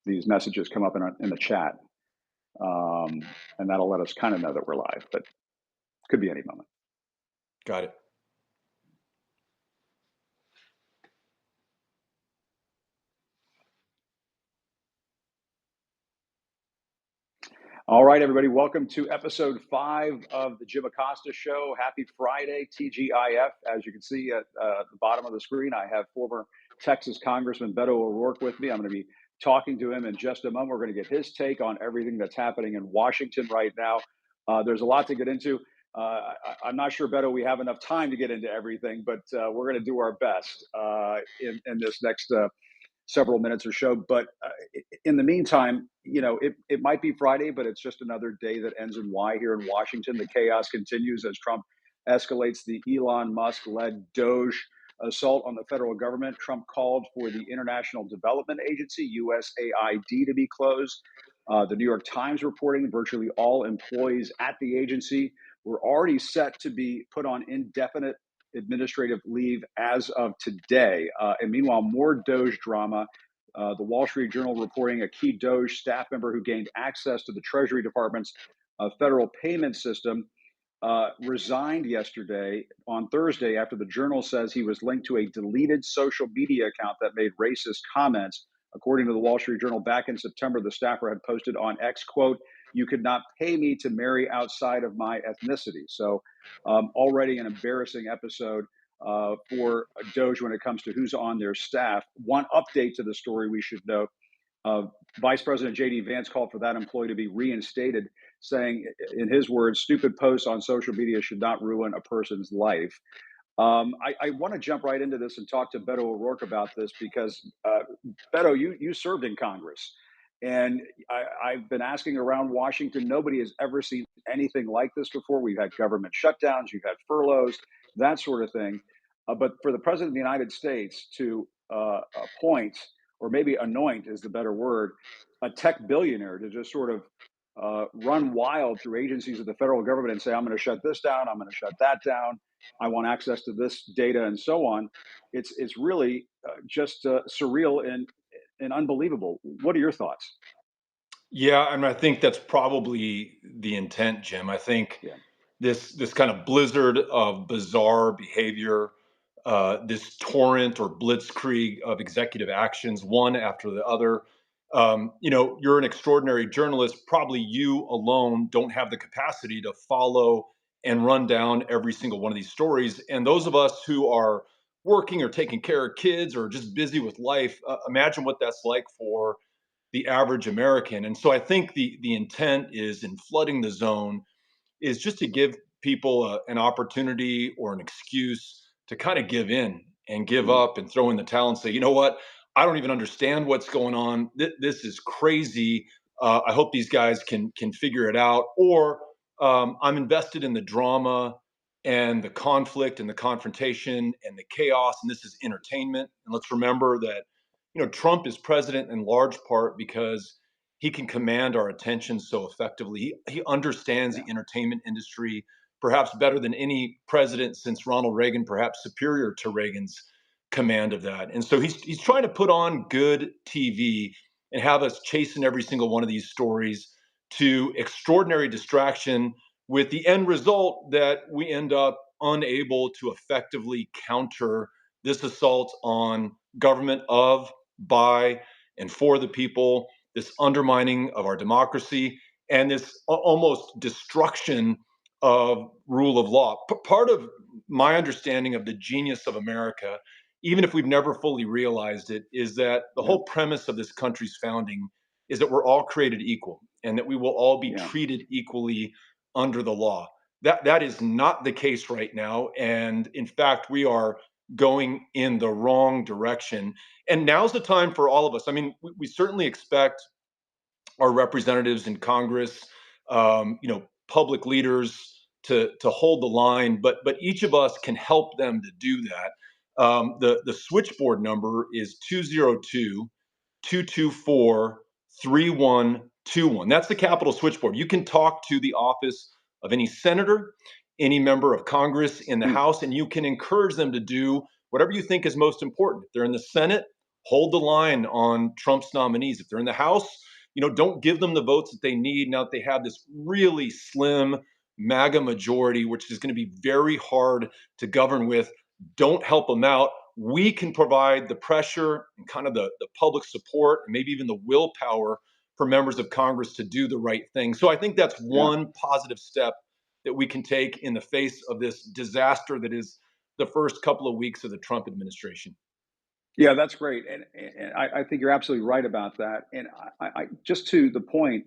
these messages come up in the chat, and that'll let us kind of know that we're live, but could be any moment. Got it. All right, everybody, welcome to episode 5 of the Jim Acosta Show. Happy Friday, TGIF. As you can see at the bottom of the screen, I have former Texas Congressman Beto O'Rourke with me. I'm going to be talking to him in just a moment. We're going to get his take on everything that's happening in Washington right now. There's a lot to get into. I'm not sure, Beto, we have enough time to get into everything, but we're going to do our best in this next several minutes or so. But in the meantime, it might be Friday, but it's just another day that ends in Y here in Washington. The chaos continues as Trump escalates the Elon Musk-led Doge assault on the federal government. Trump called for the International Development Agency, USAID, to be closed. The New York Times reporting virtually all employees at the agency were already set to be put on indefinite administrative leave as of today. And meanwhile, more Doge drama. The Wall Street Journal reporting a key Doge staff member who gained access to the Treasury Department's federal payment system resigned yesterday on Thursday after the Journal says he was linked to a deleted social media account that made racist comments. According to the Wall Street Journal, back in September, the staffer had posted on X, quote, "You could not pay me to marry outside of my ethnicity." So already an embarrassing episode for Doge when it comes to who's on their staff. One update to the story we should note. Vice President J.D. Vance called for that employee to be reinstated, saying, in his words, "Stupid posts on social media should not ruin a person's life." I want to jump right into this and talk to Beto O'Rourke about this because, Beto, you served in Congress. And I've been asking around Washington, nobody has ever seen anything like this before. We've had government shutdowns, you've had furloughs, that sort of thing. But for the President of the United States to appoint, or maybe anoint is the better word, a tech billionaire to just sort of run wild through agencies of the federal government and say, "I'm going to shut this down, I'm going to shut that down, I want access to this data," and so on. It's really just surreal and unbelievable. What are your thoughts? Yeah, I mean, I think that's probably the intent, Jim. I think Yeah. this kind of blizzard of bizarre behavior, this torrent or blitzkrieg of executive actions, one after the other. You're an extraordinary journalist. Probably you alone don't have the capacity to follow and run down every single one of these stories. And those of us who are working or taking care of kids or just busy with life, imagine what that's like for the average American. And so I think the intent is in flooding the zone is just to give people an opportunity or an excuse to kind of give in and give Mm. up and throw in the towel and say, you know what, I don't even understand what's going on. This is crazy. I hope these guys can figure it out. Or I'm invested in the drama and the conflict and the confrontation and the chaos, and this is entertainment. And let's remember that Trump is president in large part because he can command our attention so effectively. He understands Yeah. the entertainment industry perhaps better than any president since Ronald Reagan, perhaps superior to Reagan's command of that. And so he's trying to put on good TV and have us chasing every single one of these stories to extraordinary distraction, with the end result that we end up unable to effectively counter this assault on government of, by, and for the people, this undermining of our democracy, and this almost destruction of rule of law. Part of my understanding of the genius of America, even if we've never fully realized it, is that the Yeah. whole premise of this country's founding is that we're all created equal and that we will all be Yeah. treated equally under the law. That is not the case right now. And in fact, we are going in the wrong direction. And now's the time for all of us. I mean, we certainly expect our representatives in Congress, public leaders to hold the line, but each of us can help them to do that. The switchboard number is 202-224-3121. That's the Capitol switchboard. You can talk to the office of any senator, any member of Congress in the Hmm. House, and you can encourage them to do whatever you think is most important. If they're in the Senate, hold the line on Trump's nominees. If they're in the House, don't give them the votes that they need now that they have this really slim MAGA majority, which is going to be very hard to govern with. Don't help them out. We can provide the pressure and kind of the public support and maybe even the willpower for members of Congress to do the right thing. So I think that's Yeah. one positive step that we can take in the face of this disaster that is the first couple of weeks of the Trump administration. Yeah, that's great, and I think you're absolutely right about that. And I just to the point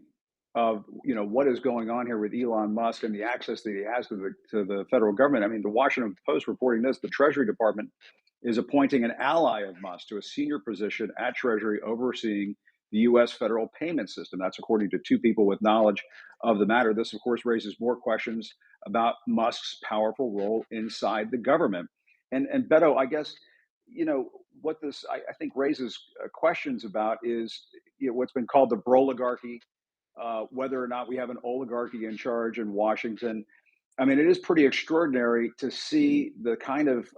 of what is going on here with Elon Musk and the access that he has to the federal government. I mean, the Washington Post reporting this: the Treasury Department is appointing an ally of Musk to a senior position at Treasury, overseeing the U.S. federal payment system. That's according to two people with knowledge of the matter. This, of course, raises more questions about Musk's powerful role inside the government. And Beto, I guess what this I think raises questions about is what's been called the broligarchy, whether or not we have an oligarchy in charge in Washington. I mean, it is pretty extraordinary to see the kind of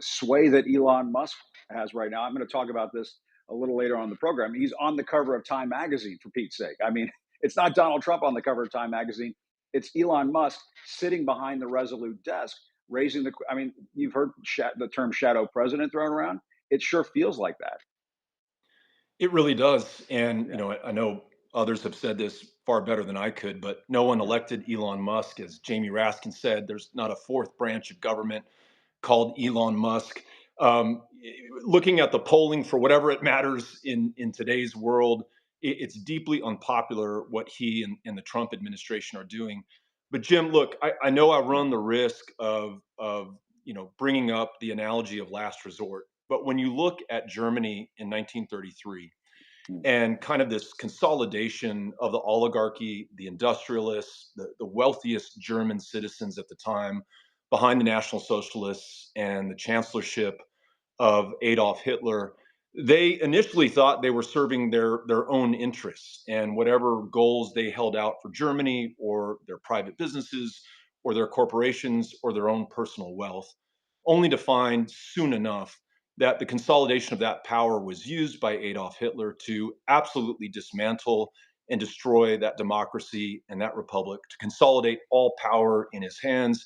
sway that Elon Musk has right now. I'm going to talk about this a little later on in the program. He's on the cover of Time magazine, for Pete's sake. I mean, it's not Donald Trump on the cover of Time magazine. It's Elon Musk sitting behind the Resolute desk, raising the. I mean, you've heard the term shadow president thrown around. It sure feels like that. It really does. And, Yeah, I know others have said this far better than I could, but no one yeah, elected Elon Musk. As Jamie Raskin said, there's not a fourth branch of government called Elon Musk. Um, Looking at the polling for whatever it matters in today's world, it's deeply unpopular what he and the Trump administration are doing. But Jim, look, I know I yeah, run the risk of bringing up the analogy of last resort. But when you look at Germany in 1933 mm, and kind of this consolidation of the oligarchy, the industrialists, the wealthiest German citizens at the time behind the National Socialists and the chancellorship of Adolf Hitler, they initially thought they were serving their own interests and whatever goals they held out for Germany or their private businesses or their corporations or their own personal wealth, only to find soon enough that the consolidation of that power was used by Adolf Hitler to absolutely dismantle and destroy that democracy and that republic, to consolidate all power in his hands,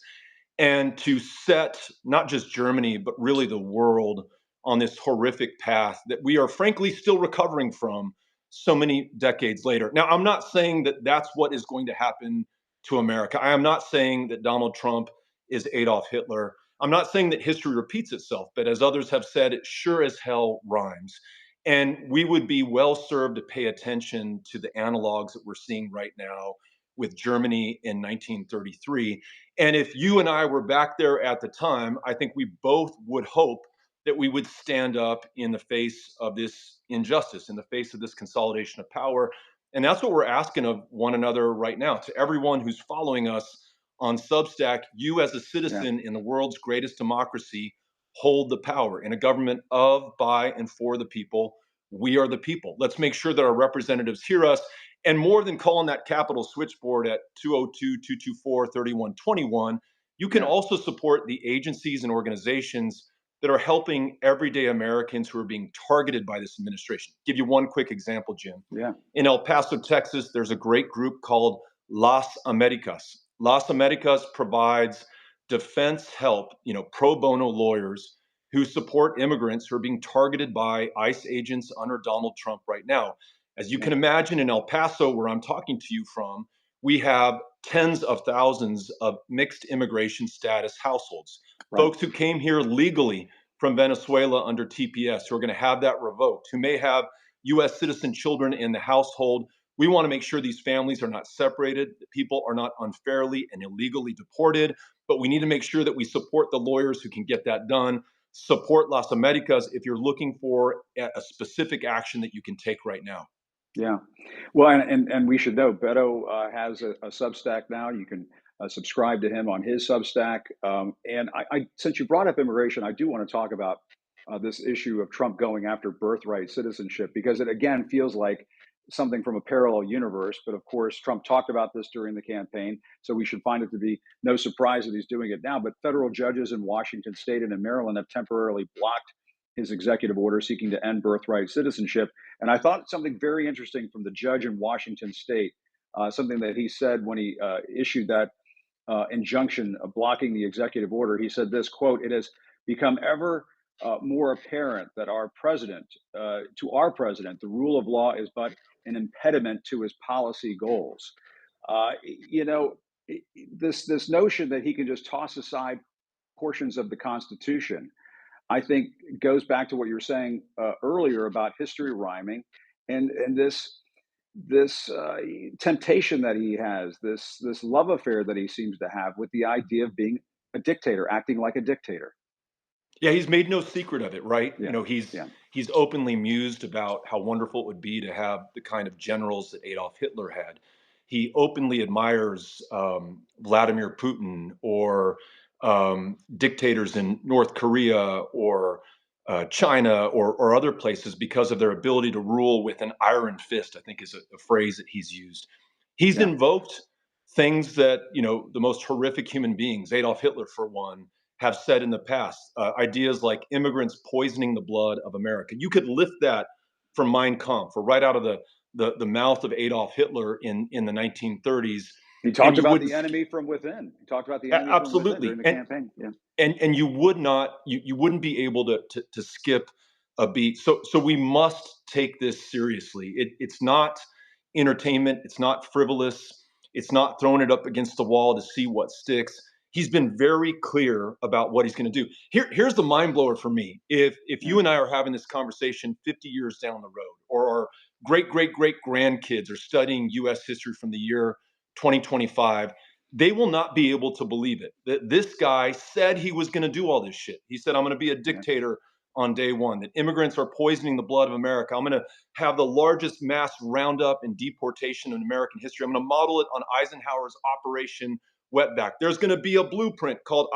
and to set not just Germany, but really the world on this horrific path that we are frankly still recovering from so many decades later. Now, I'm not saying that that's what is going to happen to America. I am not saying that Donald Trump is Adolf Hitler. I'm not saying that history repeats itself, but as others have said, it sure as hell rhymes. And we would be well served to pay attention to the analogs that we're seeing right now with Germany in 1933. And if you and I were back there at the time, I think we both would hope that we would stand up in the face of this injustice, in the face of this consolidation of power. And that's what we're asking of one another right now. To everyone who's following us on Substack, you as a yeah, citizen in the world's greatest democracy hold the power in a government of, by, and for the people. We are the people. Let's make sure that our representatives hear us. And more than calling that Capitol switchboard at 202-224-3121, you can yeah, also support the agencies and organizations that are helping everyday Americans who are being targeted by this administration. Give you one quick example, Jim. yeah. In El Paso, Texas, there's a great group called Las Americas. Las Americas provides defense help, pro bono lawyers who support immigrants who are being targeted by ICE agents under Donald Trump right now. As you Yeah. can imagine, in El Paso, where I'm talking to you from, we have tens of thousands of mixed immigration status households, Right. folks who came here legally from Venezuela under TPS, who are going to have that revoked, who may have US citizen children in the household. We want to make sure these families are not separated, that people are not unfairly and illegally deported, but we need to make sure that we support the lawyers who can get that done. Support Las Americas if you're looking for a specific action that you can take right now. Yeah. Well, and we should know Beto has a Substack now. You can subscribe to him on his Substack. And since you brought up immigration, I do want to talk about this issue of Trump going after birthright citizenship because it again feels like something from a parallel universe. But of course, Trump talked about this during the campaign, so we should find it to be no surprise that he's doing it now. But federal judges in Washington State and in Maryland have temporarily blocked his executive order seeking to end birthright citizenship. And I thought something very interesting from the judge in Washington State, something that he said when he issued that injunction blocking the executive order. He said this quote: "It has become ever more apparent that to our president, the rule of law is but an impediment to his policy goals." You know, this notion that he can just toss aside portions of the Constitution, I think, goes back to what you were saying earlier about history rhyming, and this temptation that he has, this love affair that he seems to have with the idea of being a dictator, acting like a dictator. Yeah, he's made no secret of it, right? You Yeah, know, he's yeah, he's openly mused about how wonderful it would be to have the kind of generals that Adolf Hitler had. He openly admires Vladimir Putin or dictators in North Korea or China or other places because of their ability to rule with an iron fist, I think is a phrase that he's used. He's yeah, invoked things that, the most horrific human beings, Adolf Hitler for one, have said in the past. Ideas like immigrants poisoning the blood of America. You could lift that from Mein Kampf or right out of the mouth of Adolf Hitler in the 1930s, he and talked you about wouldn't the enemy from within. He talked about the enemy from within during absolutely. the And campaign. Yeah, and you would not you wouldn't be able to skip a beat. So we must take this seriously. It's not entertainment, it's not frivolous, it's not throwing it up against the wall to see what sticks. He's been very clear about what he's going to do. Here's the mind blower for me. If yeah, you and I are having this conversation 50 years down the road, or our great grandkids are studying US history from the year 2025, they will not be able to believe it. That this guy said he was going to do all this shit. He said, I'm going to be a yeah, dictator on day one, that immigrants are poisoning the blood of America. I'm going to have the largest mass roundup and deportation in American history. I'm going to model it on Eisenhower's Operation Wetback. There's going to be a blueprint called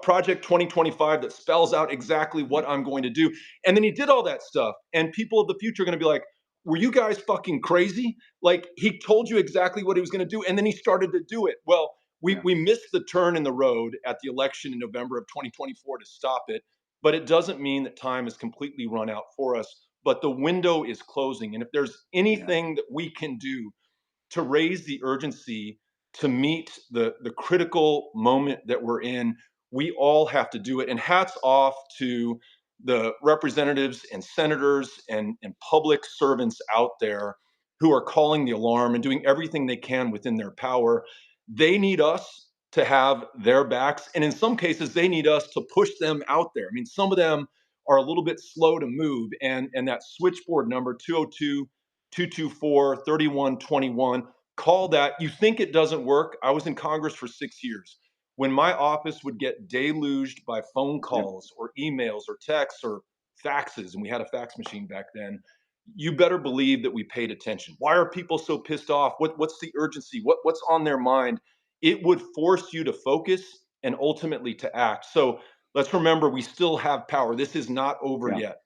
Project 2025 that spells out exactly yeah, what I'm going to do. And then he did all that stuff. And people of the future are going to be like, were you guys fucking crazy? Like, he told you exactly what he was going to do. And then he started to do it. Well, yeah, we missed the turn in the road at the election in November of 2024 to stop it. But it doesn't mean that time has completely run out for us. But the window is closing. And if there's yeah, anything that we can do to raise the urgency to meet the critical moment that we're in, we all have to do it. And hats off to the representatives and senators and public servants out there who are calling the alarm and doing everything they can within their power. They need us to have their backs. And in some cases, they need us to push them out there. I mean, some of them are a little bit slow to move. And that switchboard number 202 224 3121, call that. You think it doesn't work? I was in Congress for 6 years. When my office would get deluged by phone yeah, calls or emails or texts or faxes, and we had a fax machine back then, you better believe that we paid attention. Why are people so pissed off? What's the urgency? What's on their mind? It would force you to focus and ultimately to act. So let's remember, we still have power. This is not over yeah. yet.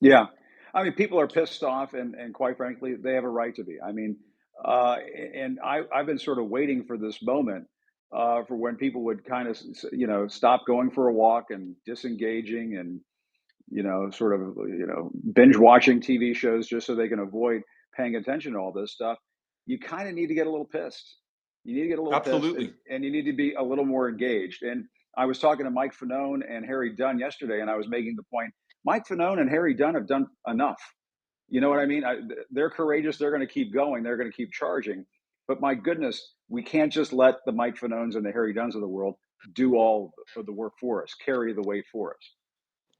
Yeah. I mean, people are pissed off, and quite frankly, they have a right to be. I mean, uh, and I've been sort of waiting for this moment for when people would kind of, stop going for a walk and disengaging and, sort of, binge watching TV shows just so they can avoid paying attention to all this stuff. You kind of need to get a little pissed. You need to get a little pissed, and, Absolutely. and you need to be a little more engaged. And I was talking to Mike Fanone and Harry Dunn yesterday, and I was making the point: Mike Fanone and Harry Dunn have done enough. You know what I mean? They're courageous. They're going to keep going. They're going to keep charging. But my goodness, we can't just let the Mike Fanones and the Harry Dunns of the world do all of the work for us, carry the weight for us.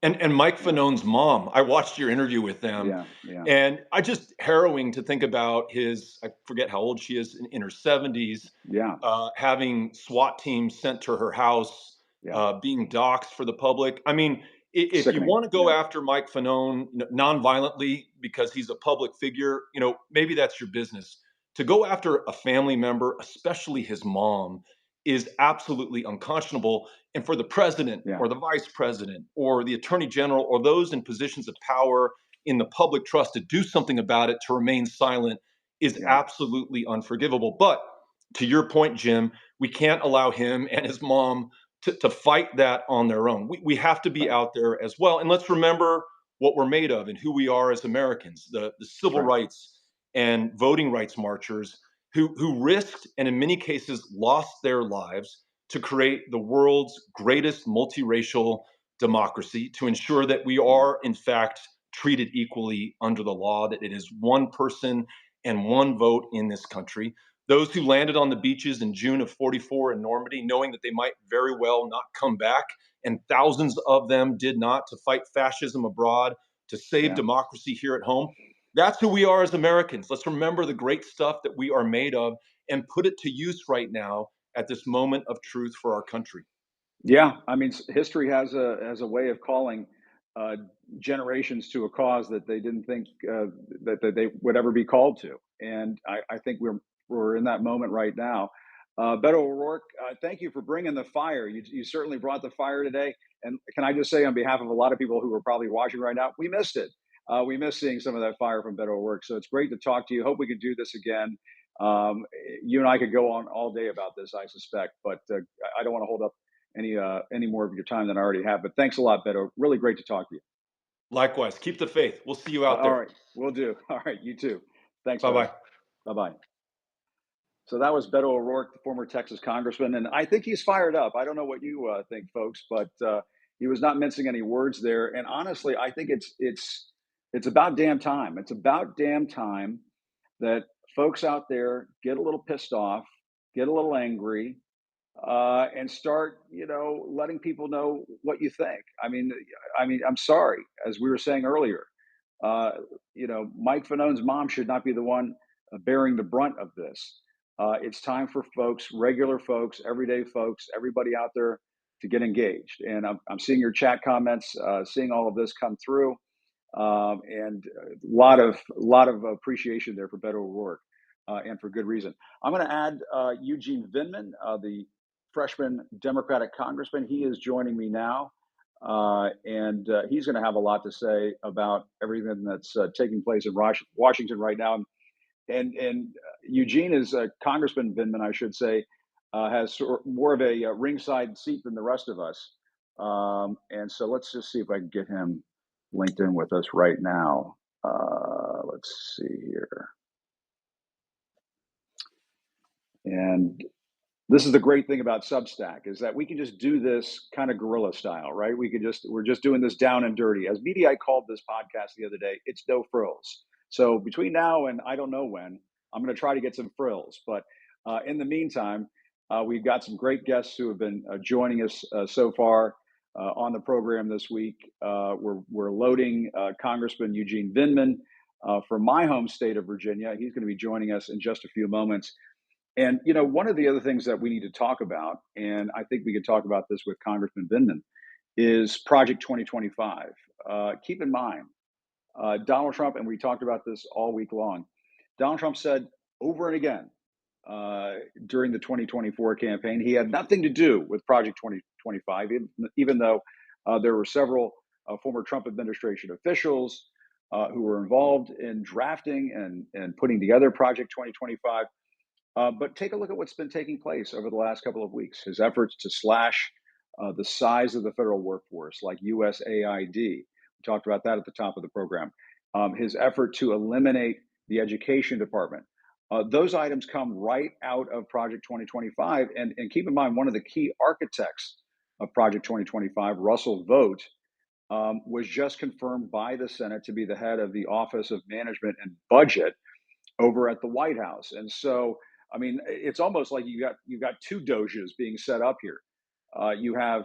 And Mike You know? Fanone's mom, I watched your interview with them, Yeah, yeah, and I just harrowing to think about his, I forget how old she is, in her 70s, yeah, having SWAT teams sent to her house, yeah. being doxxed for the public. I mean, if you Sickening. want to go Yeah, after Mike Fanone non-violently because he's a public figure, maybe that's your business. To go after a family member, especially his mom, is absolutely unconscionable. And for the president yeah, or the vice president or the attorney general or those in positions of power in the public trust to do something about it, to remain silent, is yeah, absolutely unforgivable. But to your point, Jim, we can't allow him and his mom to fight that on their own. We have to be Right. out there as well. And let's remember what we're made of and who we are as Americans, the That's civil right. rights and voting rights marchers who risked and in many cases lost their lives to create the world's greatest multiracial democracy, to ensure that we Yeah. are, in fact, treated equally under the law, that it is one person and one vote in this country. Those who landed on the beaches in June of 44 in Normandy, knowing that they might very well not come back, and thousands of them did not, to fight fascism abroad, to save Yeah. democracy here at home. That's who we are as Americans. Let's remember the great stuff that we are made of and put it to use right now at this moment of truth for our country. Yeah, I mean, history has a way of calling uh, generations to a cause that they didn't think that they would ever be called to, and I think we're in that moment right now. Beto O'Rourke, thank you for bringing the fire. You certainly brought the fire today. And can I just say, on behalf of a lot of people who are probably watching right now, we missed it. We missed seeing some of that fire from Beto O'Rourke. So it's great to talk to you. Hope we could do this again. Um, you and I could go on all day about this, I suspect, but I don't want to hold up any more of your time than I already have. But thanks a lot, Beto. Really great to talk to you. Likewise, keep the faith. We'll see you out All there. right, we'll do. All right, you too. Thanks, Bye Beto. bye. Bye bye. So that was Beto O'Rourke, the former Texas congressman, and I think he's fired up. I don't know what you think, folks, but he was not mincing any words there. And honestly, I think it's about damn time. It's about damn time that folks out there get a little pissed off, get a little angry, and start, letting people know what you think. I mean, I'm sorry, as we were saying earlier, uh, Mike Fanone's mom should not be the one bearing the brunt of this. It's time for folks, regular folks, everyday folks, everybody out there to get engaged. And I'm seeing your chat comments, seeing all of this come through, and a lot of appreciation there for Beto O'Rourke, and for good reason. I'm going to add Eugene Vinman, the freshman Democratic congressman. He is joining me now, and he's going to have a lot to say about everything that's taking place in Washington right now. And Eugene is Congressman Vindman, I should say, has more of a ringside seat than the rest of us. And so let's just see if I can get him linked in with us right now. Let's see here. And this is the great thing about Substack, is that we can just do this kind of guerrilla style, right? We're just doing this down and dirty. As BDI called this podcast the other day, it's no frills. So between now and I don't know when, I'm going to try to get some frills. But in the meantime, we've got some great guests who have been joining us so far on the program this week. We're loading Congressman Eugene Vinman from my home state of Virginia. He's going to be joining us in just a few moments. And one of the other things that we need to talk about, and I think we could talk about this with Congressman Vindman, is Project 2025. Keep in mind, Donald Trump, and we talked about this all week long. Donald Trump said over and again during the 2024 campaign he had nothing to do with Project 2025, even though there were several former Trump administration officials who were involved in drafting and putting together Project 2025. But take a look at what's been taking place over the last couple of weeks. His efforts to slash the size of the federal workforce, like USAID. We talked about that at the top of the program. His effort to eliminate the education department. Those items come right out of Project 2025. And keep in mind, one of the key architects of Project 2025, Russell Vogt, was just confirmed by the Senate to be the head of the Office of Management and Budget over at the White House. And so, I mean, it's almost like you got two doges being set up here. You have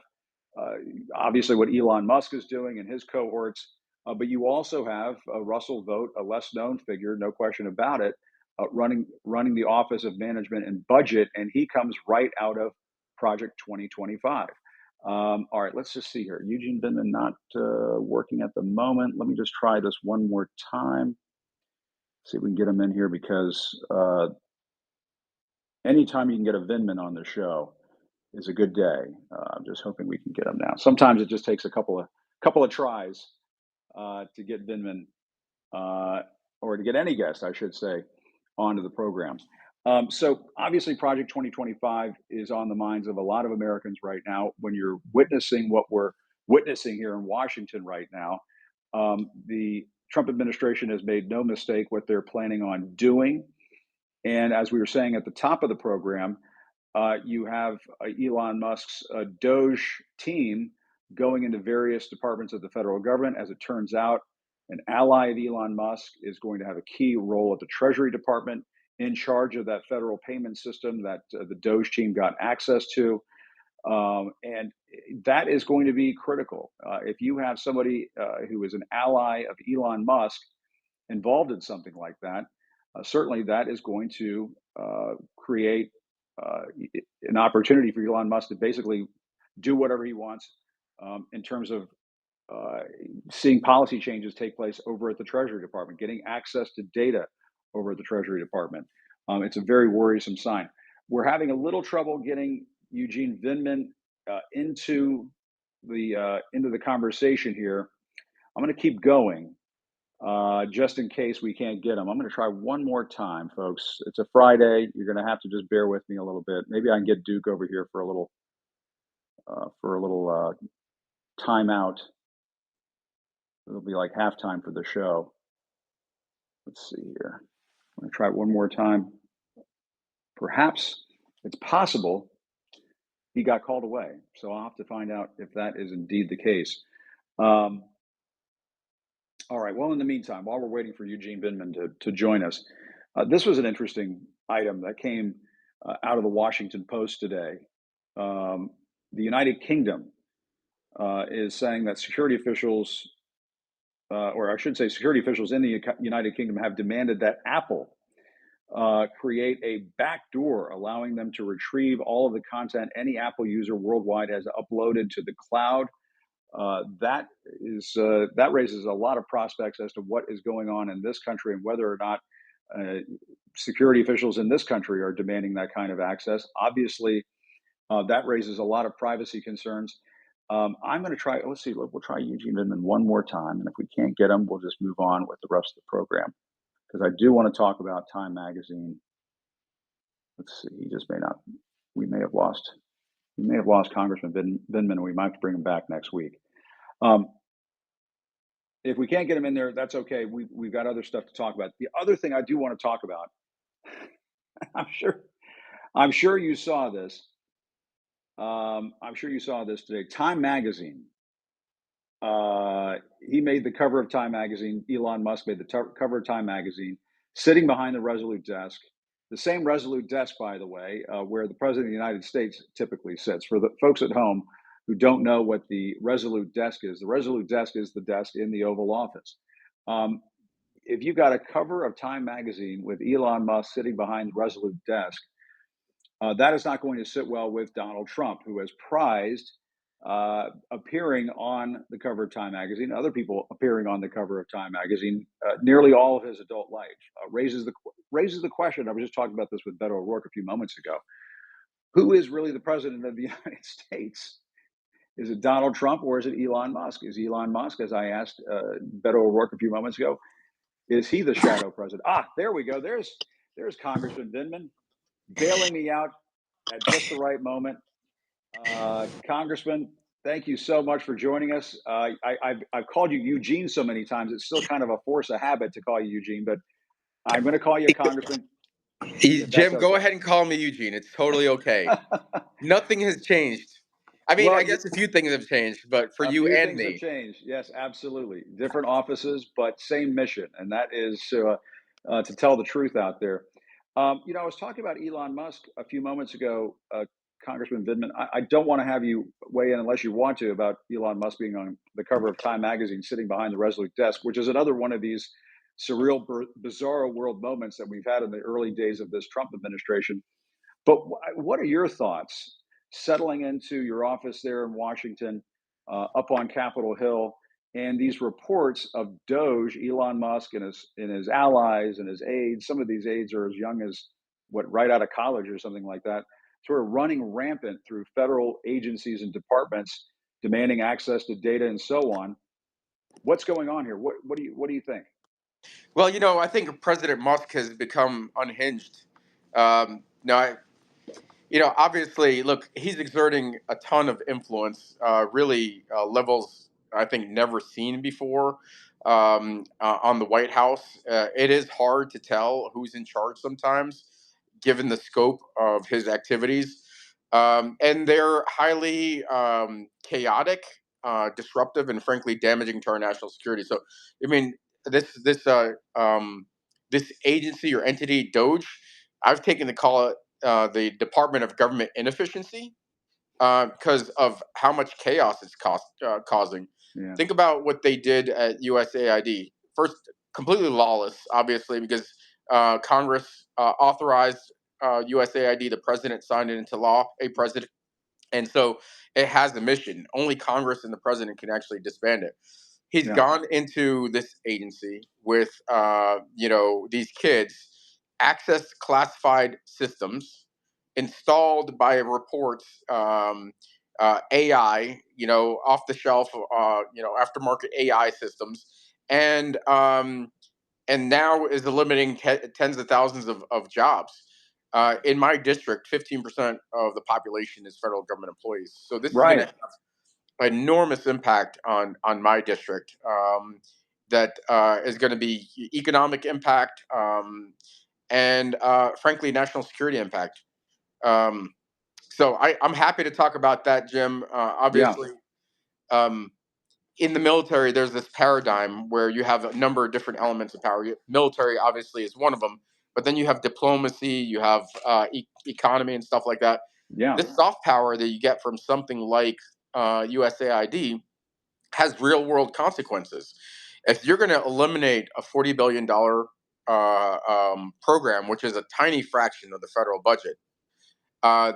uh, obviously what Elon Musk is doing and his cohorts, but you also have Russell Vogt, a less known figure, no question about it, running the Office of Management and Budget, and he comes right out of Project 2025. All right, let's just see here. Eugene Vinman not working at the moment. Let me just try this one more time. See if we can get him in here, because anytime you can get a Vinman on the show is a good day. I'm just hoping we can get him now. Sometimes it just takes a couple of tries to get Vinman, uh, or to get any guest, I should say, onto the program. So obviously, Project 2025 is on the minds of a lot of Americans right now. When you're witnessing what we're witnessing here in Washington right now, the Trump administration has made no mistake what they're planning on doing. And as we were saying at the top of the program, you have Elon Musk's Doge team going into various departments of the federal government. As it turns out, an ally of Elon Musk is going to have a key role at the Treasury Department in charge of that federal payment system that the Doge team got access to. And that is going to be critical. If you have somebody who is an ally of Elon Musk involved in something like that, certainly that is going to create uh, an opportunity for Elon Musk to basically do whatever he wants in terms of uh, seeing policy changes take place over at the Treasury Department, getting access to data over at the Treasury Department. It's a very worrisome sign. We're having a little trouble getting Eugene Vinman into the conversation here. I'm going to keep going just in case we can't get him. I'm going to try one more time, folks. It's a Friday. You're going to have to just bear with me a little bit. Maybe I can get Duke over here for a little timeout. It'll be like halftime for the show. Let's see here. I'm going to try it one more time. Perhaps it's possible he got called away. So I'll have to find out if that is indeed the case. All right. Well, in the meantime, while we're waiting for Eugene Vinman to join us, this was an interesting item that came out of the Washington Post today. The United Kingdom is saying that security officials, or I should say, security officials in the United Kingdom have demanded that Apple create a backdoor allowing them to retrieve all of the content any Apple user worldwide has uploaded to the cloud. That raises a lot of prospects as to what is going on in this country and whether or not security officials in this country are demanding that kind of access. Obviously, that raises a lot of privacy concerns. I'm going to try. Let's see. We'll try Eugene Vinman one more time, and if we can't get him, we'll just move on with the rest of the program because I do want to talk about Time Magazine. Let's see. He just may not. We may have lost. We may have lost Congressman Vindman, and we might have to bring him back next week. If we can't get him in there, that's okay. We've got other stuff to talk about. The other thing I do want to talk about, I'm sure you saw this. I'm sure you saw this today. Time Magazine. He made the cover of Time Magazine. Elon Musk made the cover of Time Magazine, sitting behind the Resolute desk. The same Resolute desk, by the way, where the President of the United States typically sits. For the folks at home who don't know what the Resolute desk is, the Resolute desk is the desk in the Oval Office. If you've got a cover of Time Magazine with Elon Musk sitting behind the Resolute desk, that is not going to sit well with Donald Trump, who has prized appearing on the cover of Time Magazine, other people appearing on the cover of Time Magazine, nearly all of his adult life. Raises the question. I was just talking about this with Beto O'Rourke a few moments ago. Who is really the president of the United States? Is it Donald Trump or is it Elon Musk? Is Elon Musk, as I asked Beto O'Rourke a few moments ago, is he the shadow president? There we go. There's Congressman Vinman bailing me out at just the right moment. Congressman, thank you so much for joining us. I've called you Eugene so many times, it's still kind of a force of habit to call you Eugene, but I'm going to call you Congressman. Jim, go ahead and call me Eugene. It's totally okay. Nothing has changed. I mean, I guess a few things have changed, but for you and me. A few things have changed. Yes, absolutely. Different offices, but same mission, and that is to tell the truth out there. I was talking about Elon Musk a few moments ago, Congressman Vindman. I don't want to have you weigh in unless you want to about Elon Musk being on the cover of Time Magazine, sitting behind the Resolute desk, which is another one of these surreal, bizarro world moments that we've had in the early days of this Trump administration. But what are your thoughts settling into your office there in Washington, up on Capitol Hill, and these reports of Doge, Elon Musk and his allies and his aides? Some of these aides are as young as right out of college or something like that, sort of running rampant through federal agencies and departments, demanding access to data and so on. What's going on here? What do you think? Well, I think President Musk has become unhinged. No, obviously, look, he's exerting a ton of influence, really levels I think never seen before on the White House. It is hard to tell who's in charge sometimes, given the scope of his activities, and they're highly chaotic, disruptive, and frankly damaging to our national security. So, I mean, this agency or entity, Doge, I've taken to call it the Department of Government Inefficiency because of how much chaos it's causing. Yeah. Think about what they did at USAID. First, completely lawless, obviously, because Congress authorized USAID. The president signed it into law. A president, and so it has a mission. Only Congress and the president can actually disband it. He's Yeah. gone into this agency with these kids, access classified systems installed by reports, AI, off the shelf, aftermarket AI systems, and now is eliminating tens of thousands of jobs. In my district, 15% of the population is federal government employees. So this is going to Right. have enormous impact on my district. That is going to be economic impact, and frankly, national security impact. So I'm happy to talk about that, Jim. Yeah. Obviously, in the military, there's this paradigm where you have a number of different elements of power. Military, obviously, is one of them, but then you have diplomacy, you have economy and stuff like that. Yeah. This soft power that you get from something like USAID has real world consequences. If you're going to eliminate a $40 billion program, which is a tiny fraction of the federal budget,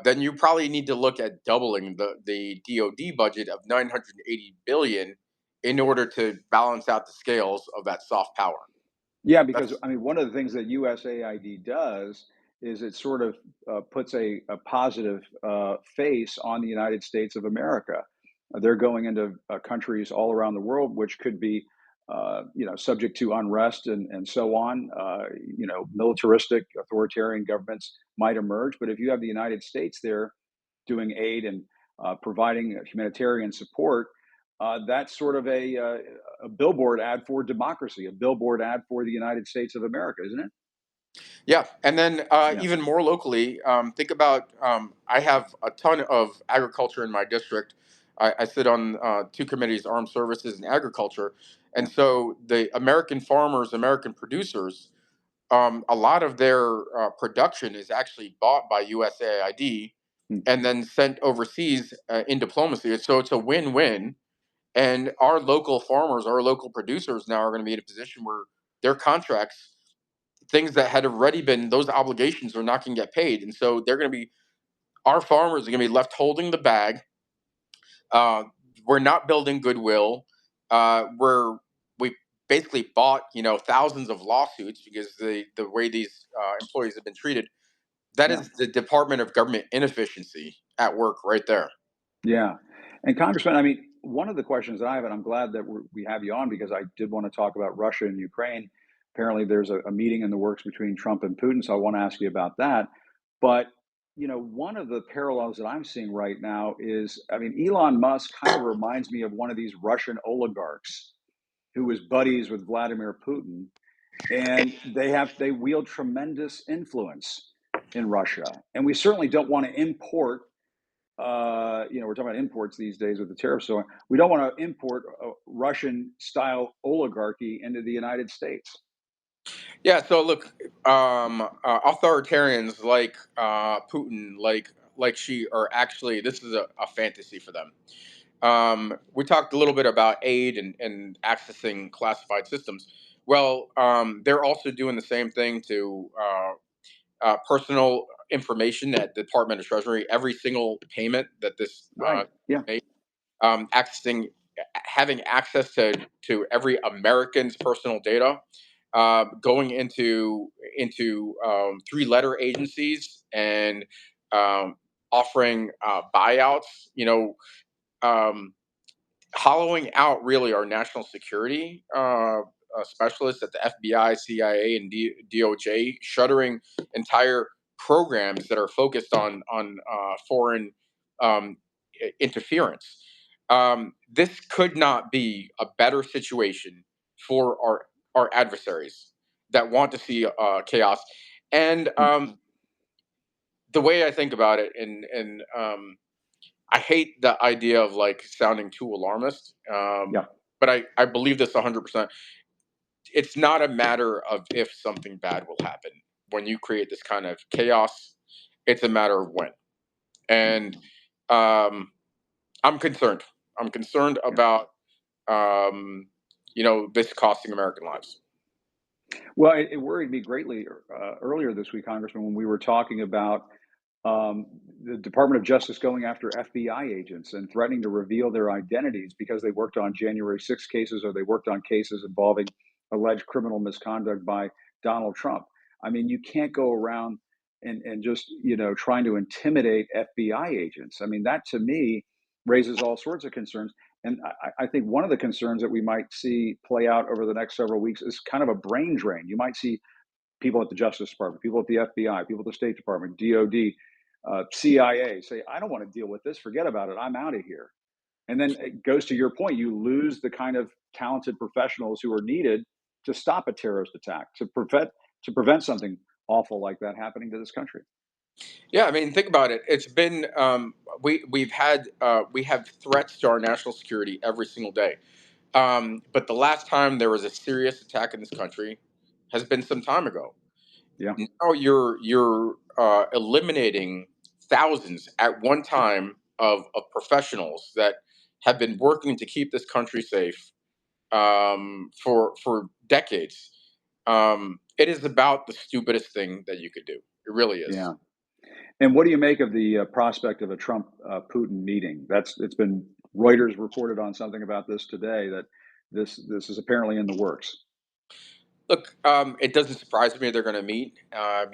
then you probably need to look at doubling the DoD budget of $980 billion in order to balance out the scales of that soft power. Yeah, because That's I mean, one of the things that USAID does is it sort of puts a positive face on the United States of America. They're going into countries all around the world, which could be, subject to unrest and so on. Militaristic, authoritarian governments might emerge, but if you have the United States there doing aid and providing humanitarian support, that's sort of a billboard ad for democracy, a billboard ad for the United States of America, isn't it? Yeah, and then Yeah. even more locally, think about I have a ton of agriculture in my district. I sit on two committees, Armed Services and Agriculture, Yeah. and so the American farmers, American producers, a lot of their production is actually bought by USAID Hmm. and then sent overseas in diplomacy. So it's a win-win. And our local farmers, our local producers now are going to be in a position where their contracts, things that had already been, those obligations are not going to get paid. And so they're going to be, our farmers are going to be left holding the bag. We're not building goodwill. We basically bought, thousands of lawsuits because the way these employees have been treated. That Yeah. is the Department of Government inefficiency at work right there. Yeah. And Congressman, I mean, one of the questions that I have, and I'm glad that we have you on because I did want to talk about Russia and Ukraine. Apparently, there's a meeting in the works between Trump and Putin, so I want to ask you about that. But one of the parallels that I'm seeing right now is, I mean, Elon Musk kind of reminds me of one of these Russian oligarchs who was buddies with Vladimir Putin, and they wield tremendous influence in Russia, and we certainly don't want to import we're talking about imports these days with the tariffs. So we don't want to import a Russian style oligarchy into the United States. Yeah. So look, authoritarians like Putin, like Xi, are actually, this is a fantasy for them. We talked a little bit about aid and accessing classified systems. Well, they're also doing the same thing to personal information at the Department of Treasury. Every single payment that this Right. Yeah. made, accessing, having access to every American's personal data, going into three-letter agencies and um, offering buyouts. Um, Hollowing out really our national security specialists at the FBI, CIA, and DOJ, shuttering entire programs that are focused on foreign interference. This could not be a better situation for our adversaries that want to see chaos. And the way I think about it, and I hate the idea of like sounding too alarmist, Yeah. but I believe this 100%. It's not a matter of if something bad will happen when you create this kind of chaos. It's a matter of when. And um, I'm concerned. I'm concerned about this costing American lives. Well, it worried me greatly earlier this week, Congressman, when we were talking about the Department of Justice going after FBI agents and threatening to reveal their identities because they worked on January 6 cases or they worked on cases involving alleged criminal misconduct by Donald Trump. I mean, you can't go around and just, trying to intimidate FBI agents. I mean, that to me raises all sorts of concerns. And I think one of the concerns that we might see play out over the next several weeks is kind of a brain drain. You might see people at the Justice Department, people at the FBI, people at the State Department, DOD, CIA say, I don't want to deal with this. Forget about it. I'm out of here. And then it goes to your point. You lose the kind of talented professionals who are needed to stop a terrorist attack, to prevent something awful like that happening to this country. Yeah, I mean, think about it. It's been we have threats to our national security every single day. But the last time there was a serious attack in this country has been some time ago. Yeah. Now you're eliminating thousands at one time of professionals that have been working to keep this country safe for decades. It is about the stupidest thing that you could do. It really is. Yeah. And what do you make of the prospect of a Trump Putin meeting? It's been Reuters reported on something about this today that this is apparently in the works. Look, it doesn't surprise me they're going to meet. I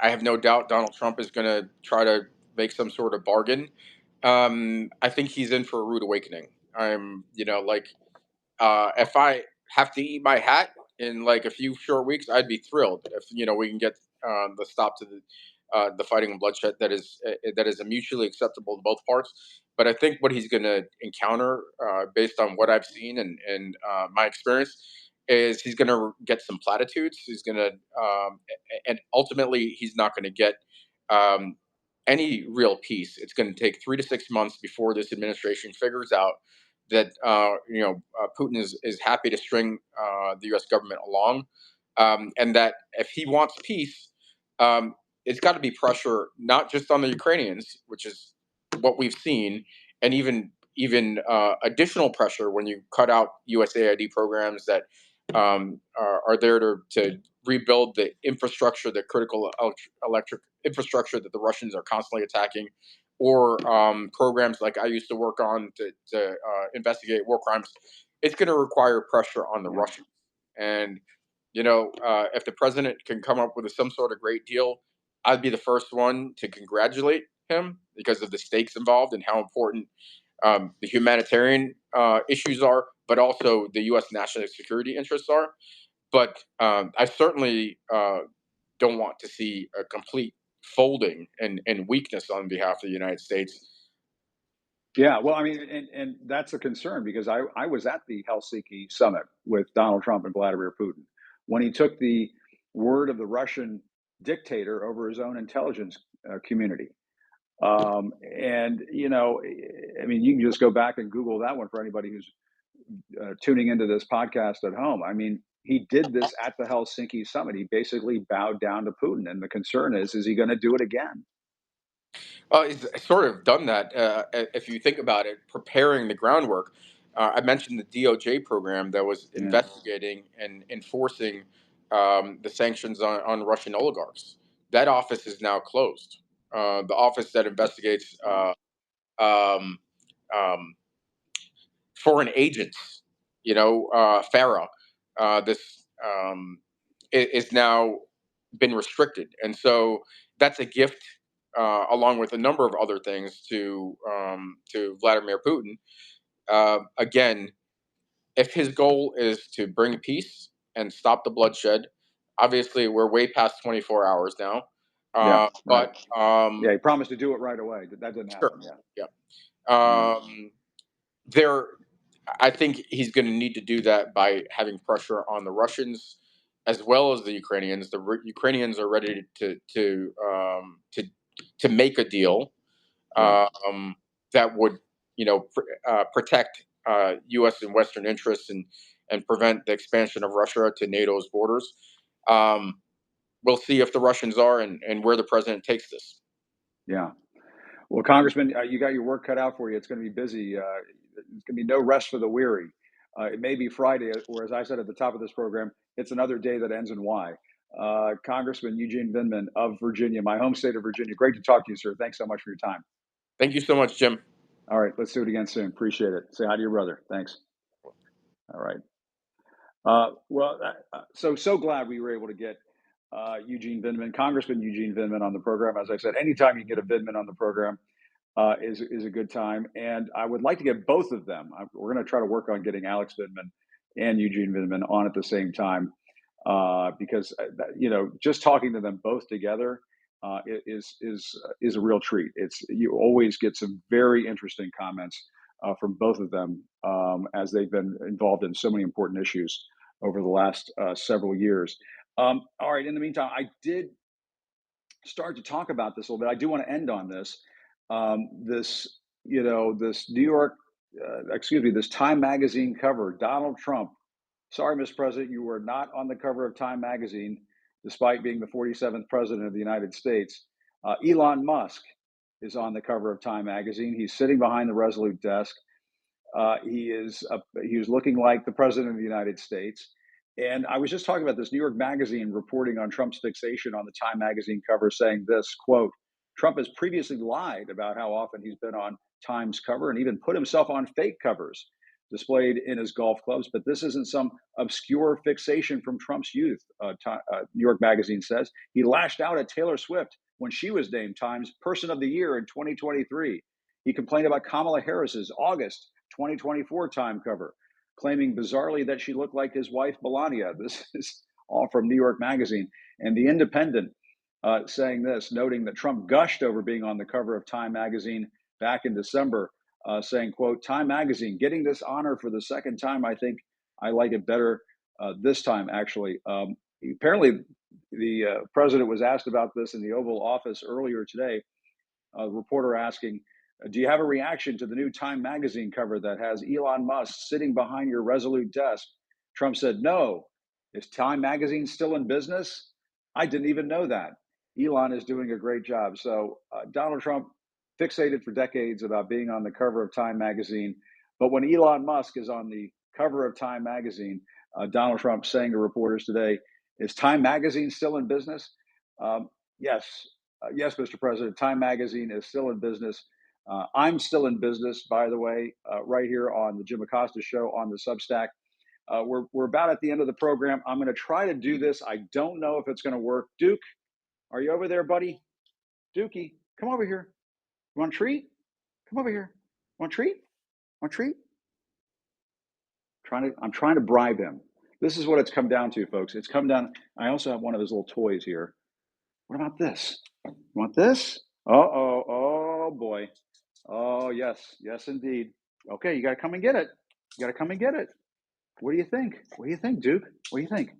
have no doubt Donald Trump is going to try to make some sort of bargain. I think he's in for a rude awakening. If I have to eat my hat in like a few short weeks, I'd be thrilled if we can get the stop to the fighting and bloodshed that is mutually acceptable to both parts. But I think what he's going to encounter, based on what I've seen and my experience, is he's going to get some platitudes. He's going to, and ultimately, he's not going to get um, any real peace. It's going to take 3 to 6 months before this administration figures out that Putin is happy to string the U.S. government along, and that if he wants peace, it's got to be pressure not just on the Ukrainians, which is what we've seen, and even additional pressure when you cut out USAID programs that are there to rebuild the infrastructure, the critical electric infrastructure that the Russians are constantly attacking, or programs like I used to work on to investigate war crimes. It's going to require pressure on the Yeah. Russians. And, if the president can come up with some sort of great deal, I'd be the first one to congratulate him because of the stakes involved and how important the humanitarian issues are, but also the U.S. national security interests are. But I certainly don't want to see a complete folding and weakness on behalf of the United States. Yeah, well, I mean, and that's a concern because I was at the Helsinki summit with Donald Trump and Vladimir Putin when he took the word of the Russian dictator over his own intelligence community. And I mean, you can just go back and Google that one for anybody who's tuning into this podcast at home. I mean, he did this at the Helsinki summit. He basically bowed down to Putin, and the concern is he going to do it again? He's sort of done that. If you think about it, preparing the groundwork. I mentioned the DOJ program that was Yeah, investigating and enforcing the sanctions on Russian oligarchs. That office is now closed. The office that investigates um, um, foreign agents, FARA, this is now been restricted, and so that's a gift, along with a number of other things to Vladimir Putin. Again, if his goal is to bring peace and stop the bloodshed, Obviously, we're way past 24 hours now. Yeah, right. But Yeah, he promised to do it right away. That didn't sure, happen. Yeah. yeah. There, I think he's going to need to do that by having pressure on the Russians as well as the Ukrainians. The Ukrainians are ready to make a deal Yeah. that would, protect U.S. and Western interests and prevent the expansion of Russia to NATO's borders. We'll see if the Russians are and where the president takes this. Yeah. Well, Congressman, you got your work cut out for you. It's going to be busy. There's going to be no rest for the weary. It may be Friday, or as I said at the top of this program, it's another day that ends in Y. Congressman Eugene Vinman of Virginia, my home state of Virginia. Great to talk to you, sir. Thanks so much for your time. Thank you so much, Jim. All right, let's do it again soon. Appreciate it. Say hi to your brother. Thanks. All right. So glad we were able to get Eugene Vindman, Congressman Eugene Vindman, on the program. As I said, anytime you get a Vindman on the program is a good time, and I would like to get both of them. We're going to try to work on getting Alex Vindman and Eugene Vindman on at the same time because just talking to them both together is a real treat. You always get some very interesting comments from both of them as they've been involved in so many important issues over the last several years. All right. In the meantime, I did start to talk about this a little bit. I do want to end on this. This New York, this Time magazine cover, Donald Trump. Sorry, Mr. President, you were not on the cover of Time magazine, despite being the 47th president of the United States. Elon Musk is on the cover of Time magazine. He's sitting behind the Resolute desk. He was looking like the president of the United States. And I was just talking about this New York Magazine reporting on Trump's fixation on the Time magazine cover, saying this, quote, Trump has previously lied about how often he's been on Time's cover and even put himself on fake covers displayed in his golf clubs. But this isn't some obscure fixation from Trump's youth, New York Magazine says. He lashed out at Taylor Swift when she was named Time's Person of the Year in 2023. He complained about Kamala Harris's August 2024 Time cover, claiming bizarrely that she looked like his wife, Melania. This is all from New York Magazine. And The Independent saying this, noting that Trump gushed over being on the cover of Time Magazine back in December, saying, quote, Time Magazine, getting this honor for the second time, I think I like it better this time, actually. Apparently, the president was asked about this in the Oval Office earlier today, a reporter asking, do you have a reaction to the new Time magazine cover that has Elon Musk sitting behind your Resolute desk? Trump said, no. Is Time magazine still in business? I didn't even know that. Elon is doing a great job. So Donald Trump fixated for decades about being on the cover of Time magazine. But when Elon Musk is on the cover of Time magazine, Donald Trump saying to reporters today, is Time magazine still in business? Yes. Yes, Mr. President, Time magazine is still in business. I'm still in business, by the way, right here on the Jim Acosta Show on the Substack. We're about at the end of the program. I'm going to try to do this. I don't know if it's going to work. Duke, are you over there, buddy? Dukey, come over here. You want a treat? Come over here. Want a treat? Want a treat? I'm trying to bribe him. This is what it's come down to, folks. It's come down. I also have one of his little toys here. What about this? You want this? Uh-oh. Oh, boy. Oh, yes. Yes, indeed. Okay, you got to come and get it. You got to come and get it. What do you think? What do you think, Duke? What do you think?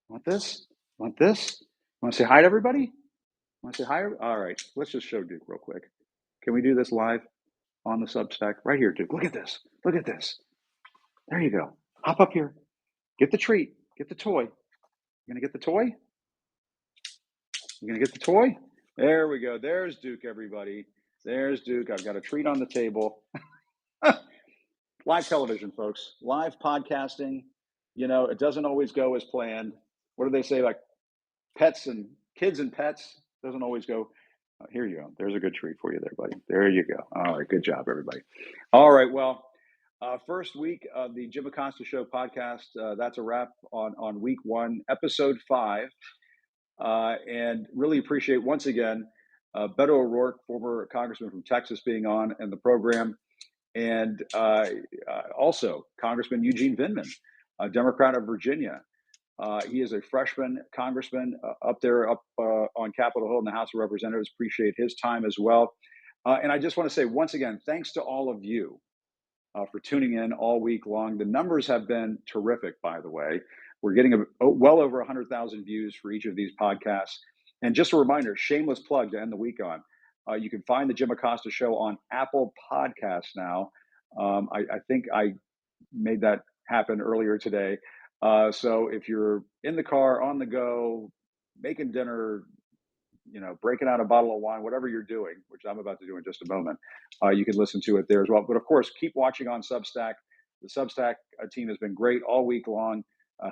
Want this? Want this? Want to say hi to everybody? Want to say hi? All right. Let's just show Duke real quick. Can we do this live on the Substack? Right here, Duke. Look at this. Look at this. There you go. Hop up here. Get the treat. Get the toy. You going to get the toy? You going to get the toy? There we go. There's Duke, everybody. There's Duke. I've got a treat on the table. Live television, folks. Live podcasting. It doesn't always go as planned. What do they say? Like pets and kids and pets doesn't always go. Here you go. There's a good treat for you there, buddy. There you go. All right. Good job, everybody. All right. Well, first week of the Jim Acosta Show podcast. That's a wrap on week 1, episode 5. And really appreciate once again Beto O'Rourke, former congressman from Texas, being on in the program, and also Congressman Eugene Vinman, a Democrat of Virginia. He is a freshman congressman up there, on Capitol Hill in the House of Representatives. Appreciate his time as well. And I just want to say once again, thanks to all of you for tuning in all week long. The numbers have been terrific, by the way. We're getting well over 100,000 views for each of these podcasts. And just a reminder, shameless plug to end the week on. You can find the Jim Acosta Show on Apple Podcasts now. I think I made that happen earlier today. So if you're in the car, on the go, making dinner, breaking out a bottle of wine, whatever you're doing, which I'm about to do in just a moment, you can listen to it there as well. But of course, keep watching on Substack. The Substack team has been great all week long,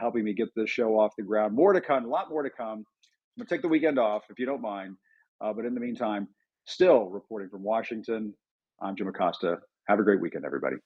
helping me get this show off the ground. More to come, a lot more to come. I'm going to take the weekend off, if you don't mind. But in the meantime, still reporting from Washington, I'm Jim Acosta. Have a great weekend, everybody.